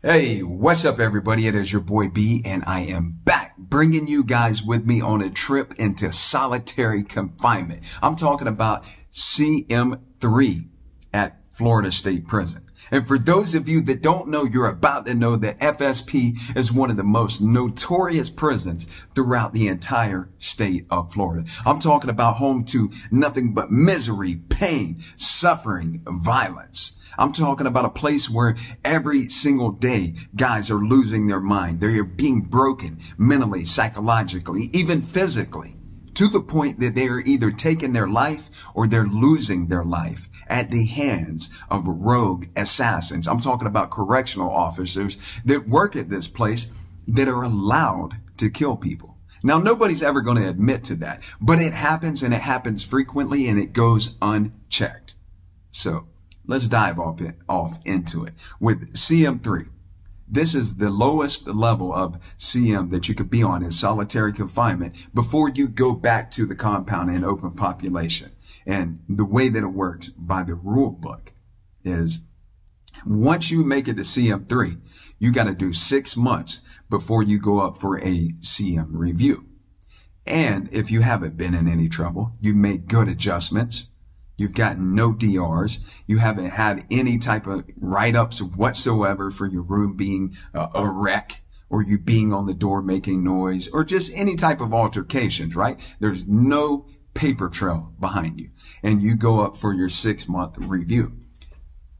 Hey, what's up everybody? It is your boy B and I am back bringing you guys with me on a trip into solitary confinement. I'm talking about CM-3 at Florida State Prison. And for those of you that don't know, you're about to know that F.S.P is one of the most notorious prisons throughout the entire state of Florida. I'm talking about home to nothing but misery, pain, suffering, violence. I'm talking about a place where every single day guys are losing their mind. They are being broken mentally, psychologically, even physically, to the point that they are either taking their life or they're losing their life at the hands of rogue assassins. I'm talking about correctional officers that work at this place that are allowed to kill people. Now, nobody's ever going to admit to that, but it happens, and it happens frequently, and it goes unchecked. So let's dive off into it with CM-3. This is the lowest level of CM that you could be on in solitary confinement before you go back to the compound in open population. And the way that it works by the rule book is once you make it to CM-3, you got to do 6 months before you go up for a CM review. And if you haven't been in any trouble, you make good adjustments. You've gotten no DRs. You haven't had any type of write-ups whatsoever for your room being a wreck, or you being on the door making noise, or just any type of altercations, right? There's no paper trail behind you. And you go up for your 6-month review.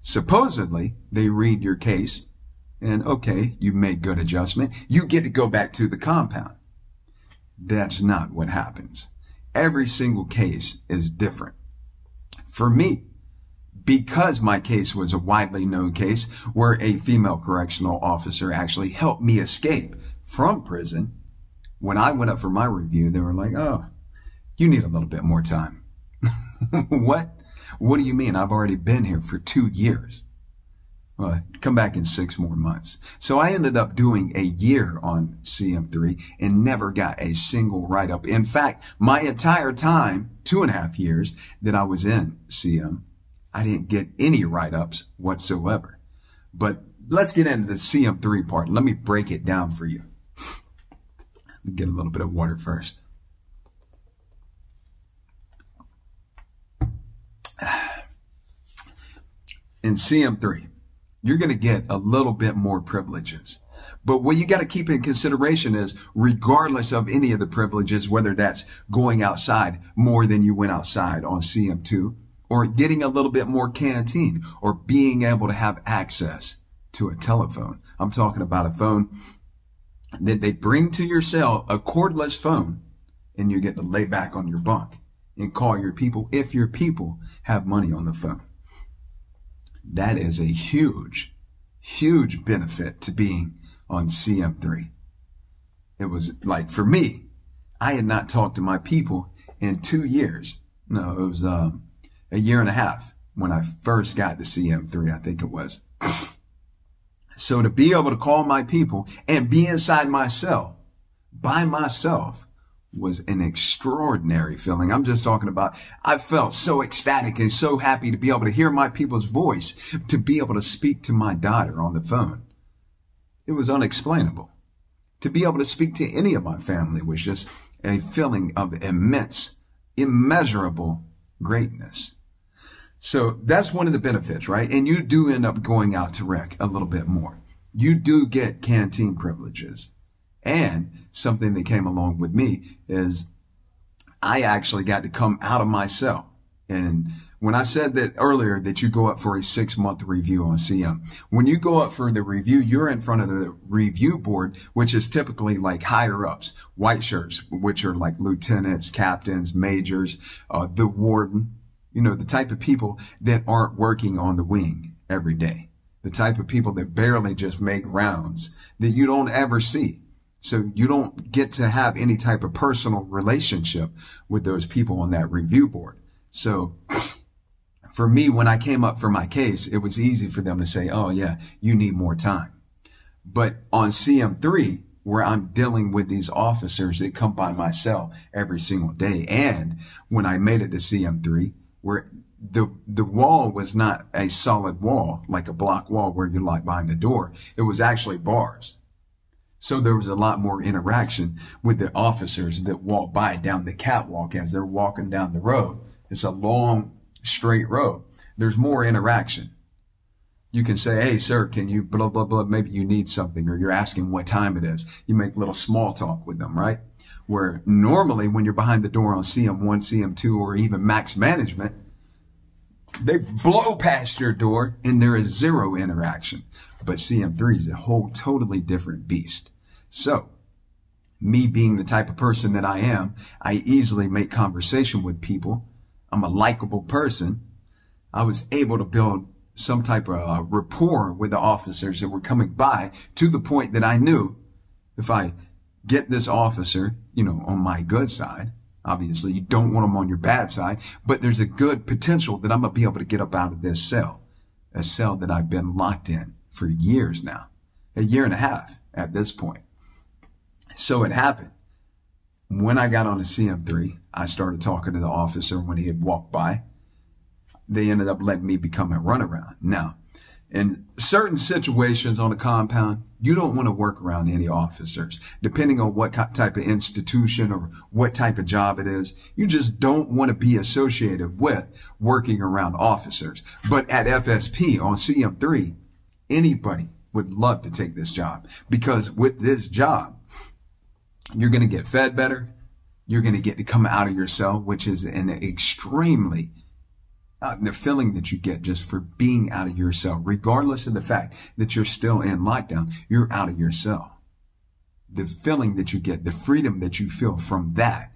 Supposedly, they read your case, and okay, you made good adjustment. You get to go back to the compound. That's not what happens. Every single case is different. For me, because my case was a widely known case where a female correctional officer actually helped me escape from prison, when I went up for my review, they were like, oh, you need a little bit more time. What? What do you mean? I've already been here for 2 years. Well, come back in 6 more months. So I ended up doing a year on CM-3 and never got a single write-up. In fact, my entire time, 2.5 years that I was in CM, I didn't get any write-ups whatsoever. But let's get into the CM-3 part. Let me break it down for you. Get a little bit of water first. In CM-3, you're going to get a little bit more privileges. But what you got to keep in consideration is, regardless of any of the privileges, whether that's going outside more than you went outside on CM2, or getting a little bit more canteen, or being able to have access to a telephone. I'm talking about a phone that they bring to your cell, a cordless phone, and you get to lay back on your bunk and call your people if your people have money on the phone. That is a huge, huge benefit to being on CM-3. It was like, for me, I had not talked to my people in 2 years. No, it was a year and a half when I first got to CM-3, I think it was. So to be able to call my people and be inside my cell by myself was an extraordinary feeling. I'm just talking about, I felt so ecstatic and so happy to be able to hear my people's voice, to be able to speak to my daughter on the phone. It was unexplainable. To be able to speak to any of my family was just a feeling of immense, immeasurable greatness. So that's one of the benefits, right? And you do end up going out to rec a little bit more. You do get canteen privileges. And something that came along with me is I actually got to come out of my cell. And when I said that earlier that you go up for a 6-month review on CM, when you go up for the review, you're in front of the review board, which is typically like higher ups, white shirts, which are like lieutenants, captains, majors, the warden, you know, the type of people that aren't working on the wing every day, the type of people that barely just make rounds that you don't ever see. So you don't get to have any type of personal relationship with those people on that review board. So for me, when I came up for my case, it was easy for them to say, oh yeah, you need more time. But on CM-3, where I'm dealing with these officers that come by my cell every single day, and when I made it to CM-3, where the wall was not a solid wall, like a block wall where you're like behind the door. It was actually bars. So there was a lot more interaction with the officers that walked by down the catwalk as they're walking down the road. It's a long, straight road. There's more interaction. You can say, hey, sir, can you blah, blah, blah. Maybe you need something, or you're asking what time it is. You make little small talk with them, right? Where normally when you're behind the door on CM-1, CM-2, or even max management, they blow past your door and there is zero interaction. But CM-3 is a whole totally different beast. So, me being the type of person that I am, I easily make conversation with people. I'm a likable person. I was able to build some type of rapport with the officers that were coming by, to the point that I knew if I get this officer, you know, on my good side, obviously you don't want them on your bad side, but there's a good potential that I'm going to be able to get up out of this cell, a cell that I've been locked in for years now, a year and a half at this point. So it happened. When I got on the CM-3, I started talking to the officer when he had walked by. They ended up letting me become a runaround. Now, in certain situations on a compound, you don't want to work around any officers. Depending on what type of institution or what type of job it is, you just don't want to be associated with working around officers. But at FSP on CM-3, anybody would love to take this job, because with this job, you're going to get fed better. You're going to get to come out of your cell, which is an extremely the feeling that you get just for being out of your cell, regardless of the fact that you're still in lockdown, you're out of your cell. The feeling that you get, the freedom that you feel from that,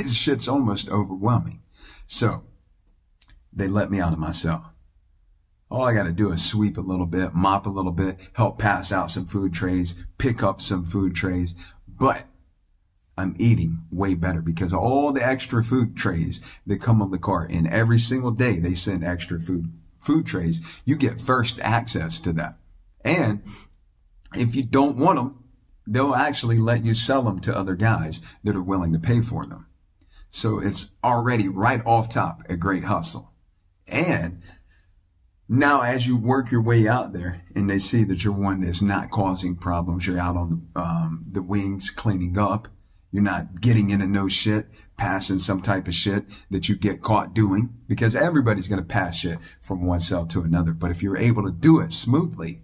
shit's almost overwhelming. So they let me out of my cell. All I got to do is sweep a little bit, mop a little bit, help pass out some food trays, pick up some food trays. But I'm eating way better because all the extra food trays that come on the cart, and every single day they send extra food trays, you get first access to that. And if you don't want them, they'll actually let you sell them to other guys that are willing to pay for them. So it's already right off top a great hustle. And now as you work your way out there and they see that you're one that's not causing problems, you're out on the wings cleaning up, you're not getting into no shit, passing some type of shit that you get caught doing, because everybody's going to pass shit from one cell to another. But if you're able to do it smoothly,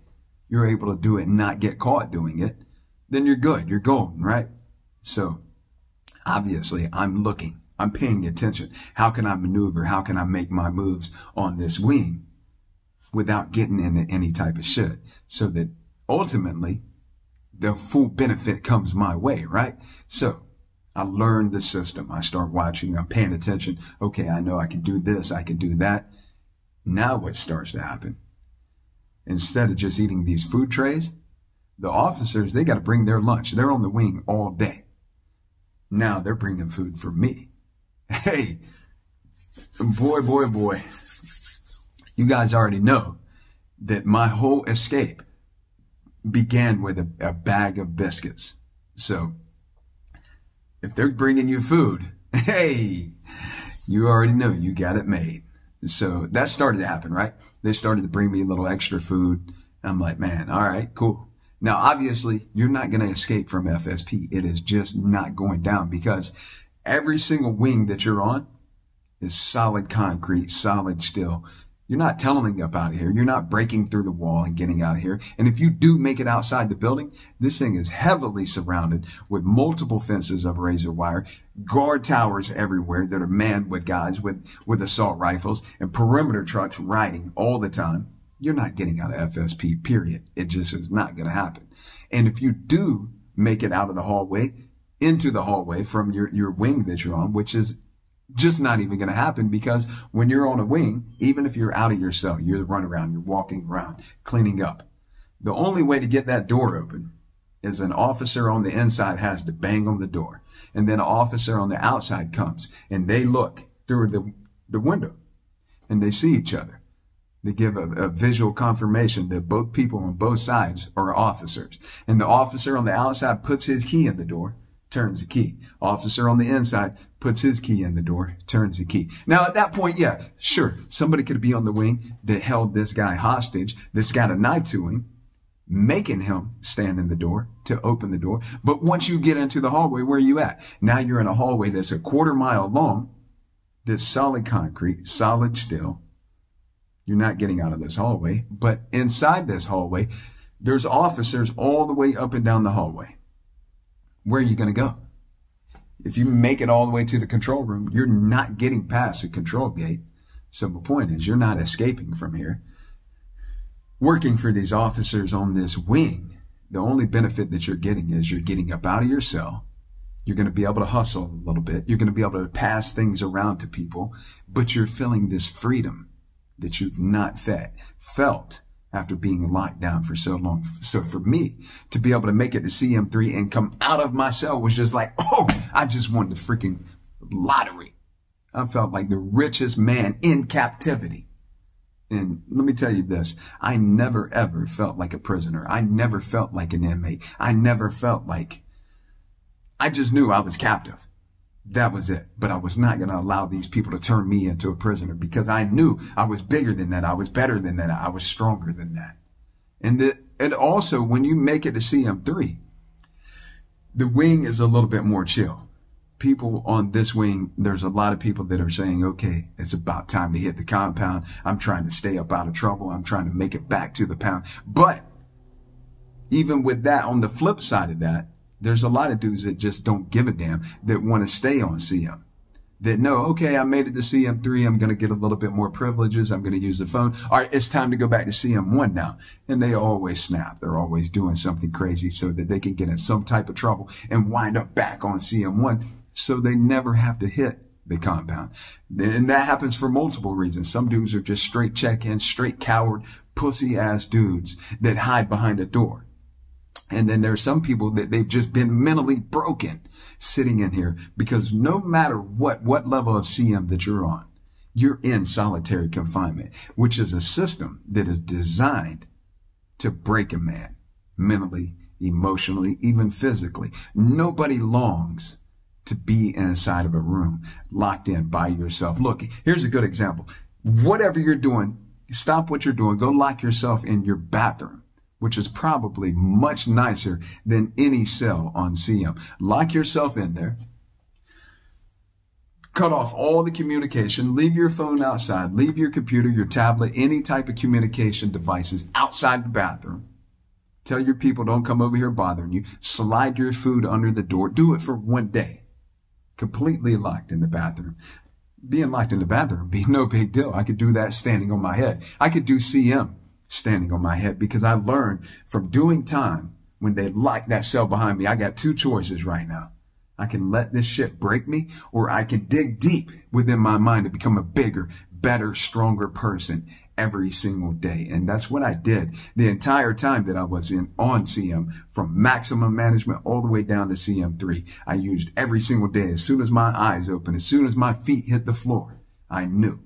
you're able to do it and not get caught doing it, then you're good. You're golden, right? So obviously I'm looking, I'm paying attention. How can I maneuver? How can I make my moves on this wing without getting into any type of shit, so that ultimately the full benefit comes my way, right? So I learned the system. I start watching. I'm paying attention. Okay, I know I can do this. I can do that. Now what starts to happen? Instead of just eating these food trays, the officers, they got to bring their lunch. They're on the wing all day. Now they're bringing food for me. Hey, boy. You guys already know that my whole escape began with a bag of biscuits. So if they're bringing you food, hey, you already know you got it made. So that started to happen, right? They started to bring me a little extra food. I'm like, man, all right, cool. Now, obviously, you're not going to escape from FSP. It is just not going down, because every single wing that you're on is solid concrete, solid steel. You're not tunneling up out of here. You're not breaking through the wall and getting out of here. And if you do make it outside the building, this thing is heavily surrounded with multiple fences of razor wire, guard towers everywhere that are manned with guys with assault rifles, and perimeter trucks riding all the time. You're not getting out of FSP, period. It just is not going to happen. And if you do make it out of the hallway, into the hallway from your wing that you're on, which is just not even going to happen, because when you're on a wing, even if you're out of your cell, you're the runaround, you're walking around, cleaning up. The only way to get that door open is an officer on the inside has to bang on the door. And then an officer on the outside comes and they look through the window and they see each other. They give a visual confirmation that both people on both sides are officers. And the officer on the outside puts his key in the door, turns the key. Officer on the inside puts his key in the door, turns the key. Now, at that point, yeah, sure, somebody could be on the wing that held this guy hostage, that's got a knife to him, making him stand in the door to open the door. But once you get into the hallway, where are you at? Now you're in a hallway that's a quarter-mile long, that's solid concrete, solid steel. You're not getting out of this hallway, but inside this hallway, there's officers all the way up and down the hallway. Where are you going to go? If you make it all the way to the control room, you're not getting past the control gate. So the point is, you're not escaping from here. Working for these officers on this wing, the only benefit that you're getting is you're getting up out of your cell. You're going to be able to hustle a little bit. You're going to be able to pass things around to people, but you're feeling this freedom that you've not felt after being locked down for so long. So for me to be able to make it to CM3 and come out of my cell was just like, oh, I just won the freaking lottery. I felt like the richest man in captivity. And let me tell you this, I never ever felt like a prisoner. I never felt like an inmate. I never felt like, I just knew I was captive. That was it. But I was not going to allow these people to turn me into a prisoner, because I knew I was bigger than that. I was better than that. I was stronger than that. And also, when you make it to CM3, the wing is a little bit more chill. People on this wing, there's a lot of people that are saying, okay, it's about time to hit the compound. I'm trying to stay up out of trouble. I'm trying to make it back to the pound. But even with that, on the flip side of that, there's a lot of dudes that just don't give a damn, that want to stay on CM. That know, okay, I made it to CM3. I'm going to get a little bit more privileges. I'm going to use the phone. All right, it's time to go back to CM1 now. And they always snap. They're always doing something crazy so that they can get in some type of trouble and wind up back on CM1, so they never have to hit the compound. And that happens for multiple reasons. Some dudes are just straight check-in, straight coward, pussy-ass dudes that hide behind a door. And then there's some people that they've just been mentally broken sitting in here, because no matter what level of CM that you're on, you're in solitary confinement, which is a system that is designed to break a man mentally, emotionally, even physically. Nobody longs to be inside of a room locked in by yourself. Look, here's a good example. Whatever you're doing, stop what you're doing. Go lock yourself in your bathroom, which is probably much nicer than any cell on CM. Lock yourself in there. Cut off all the communication. Leave your phone outside. Leave your computer, your tablet, any type of communication devices outside the bathroom. Tell your people, don't come over here bothering you. Slide your food under the door. Do it for one day. Completely locked in the bathroom. Being locked in the bathroom would be no big deal. I could do that standing on my head. I could do CM standing on my head, because I learned from doing time when they locked that cell behind me. I got two choices right now. I can let this shit break me, or I can dig deep within my mind to become a bigger, better, stronger person every single day. And that's what I did the entire time that I was on CM, from maximum management all the way down to CM3. I used every single day. As soon as my eyes opened, as soon as my feet hit the floor, I knew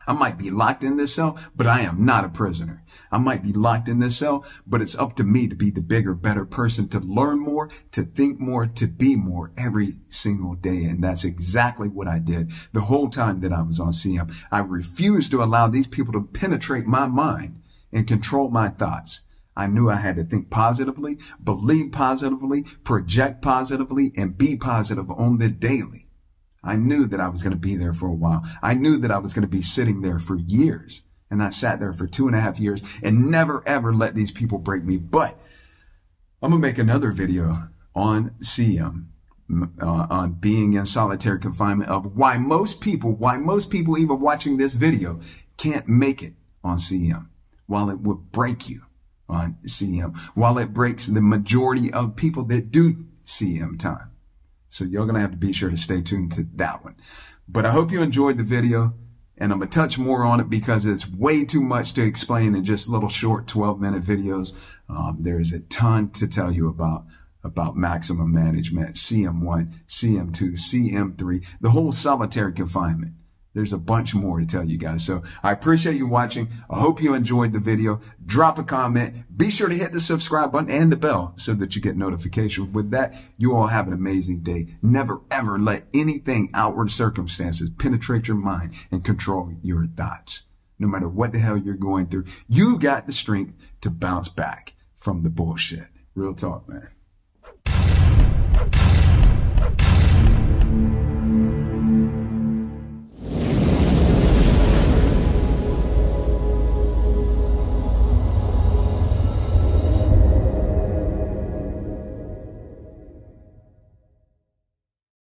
I might be locked in this cell, but I am not a prisoner. I might be locked in this cell, but it's up to me to be the bigger, better person, to learn more, to think more, to be more every single day. And that's exactly what I did the whole time that I was on CM. I refused to allow these people to penetrate my mind and control my thoughts. I knew I had to think positively, believe positively, project positively, and be positive on the daily. I knew that I was going to be there for a while. I knew that I was going to be sitting there for years. And I sat there for 2.5 years and never, ever let these people break me. But I'm going to make another video on CM, on being in solitary confinement, of why most people even watching this video can't make it on CM, while it would break you on CM, while it breaks the majority of people that do CM time. So you're going to have to be sure to stay tuned to that one. But I hope you enjoyed the video, and I'm going to touch more on it because it's way too much to explain in just little short 12-minute videos. There's a ton to tell you about maximum management, CM1, CM2, CM3, the whole solitary confinement. There's a bunch more to tell you guys. So I appreciate you watching. I hope you enjoyed the video. Drop a comment. Be sure to hit the subscribe button and the bell so that you get notifications. With that, you all have an amazing day. Never, ever let anything outward circumstances penetrate your mind and control your thoughts. No matter what the hell you're going through, you got the strength to bounce back from the bullshit. Real talk, man.